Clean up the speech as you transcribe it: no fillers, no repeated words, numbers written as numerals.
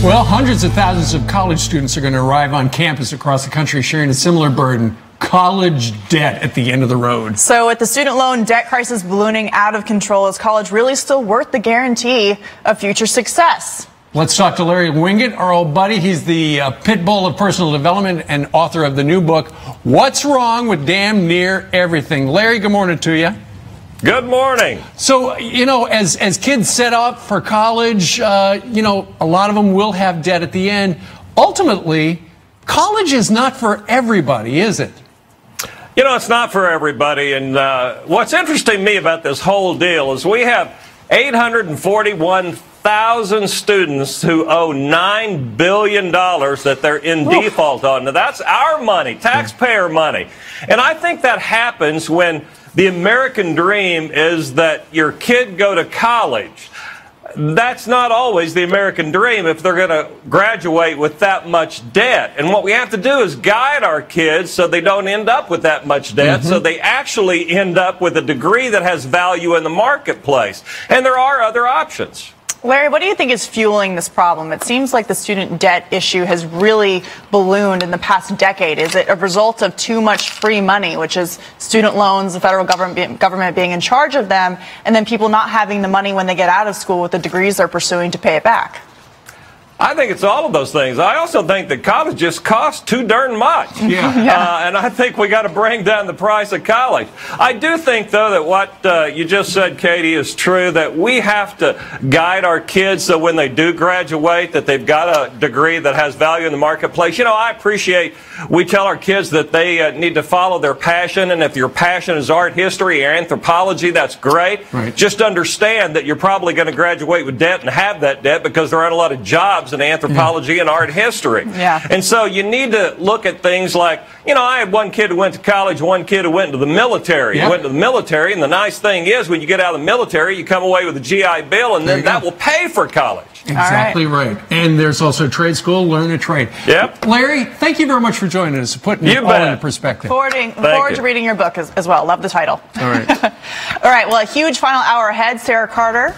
Well, hundreds of thousands of college students are going to arrive on campus across the country sharing a similar burden: college debt at the end of the road. So with the student loan debt crisis ballooning out of control, is college really still worth the guarantee of future success? Let's talk to Larry Winget, our old buddy. He's the pit bull of personal development and author of the new book, What's Wrong with Damn Near Everything. Larry, good morning to you. Good morning. So, as kids set up for college, a lot of them will have debt at the end. Ultimately, college is not for everybody, is it? It's not for everybody. And what's interesting to me about this whole deal is we have 841,000 students who owe $9 billion that they're in default on. Now, that's our money, taxpayer money. And I think that happens when the American dream is that your kid go to college. That's not always the American dream if they're going to graduate with that much debt. And what we have to do is guide our kids so they don't end up with that much debt, so they actually end up with a degree that has value in the marketplace. And there are other options. Larry, what do you think is fueling this problem? It seems like the student debt issue has really ballooned in the past decade. Is it a result of too much free money, which is student loans, the federal government being in charge of them, and then people not having the money when they get out of school with the degrees they're pursuing to pay it back? I think it's all of those things. I also think that college just costs too darn much. And I think we got to bring down the price of college. I do think, though, that what you just said, Katie, is true, that we have to guide our kids so when they do graduate that they've got a degree that has value in the marketplace. I appreciate we tell our kids that they need to follow their passion, and if your passion is art history or anthropology, that's great. Right. Just understand that you're probably going to graduate with debt and have that debt because there aren't a lot of jobs in anthropology and art history. And so you need to look at things like, I had one kid who went to college, one kid who went into the military. He went to the military, and the nice thing is when you get out of the military, you come away with a GI Bill, and then that will pay for college. Exactly right. And there's also trade school, learn a trade. Yep. Larry, thank you very much for joining us, putting it all into perspective. Forward to reading your book as well. Love the title. All right. All right, well, a huge final hour ahead. Sarah Carter.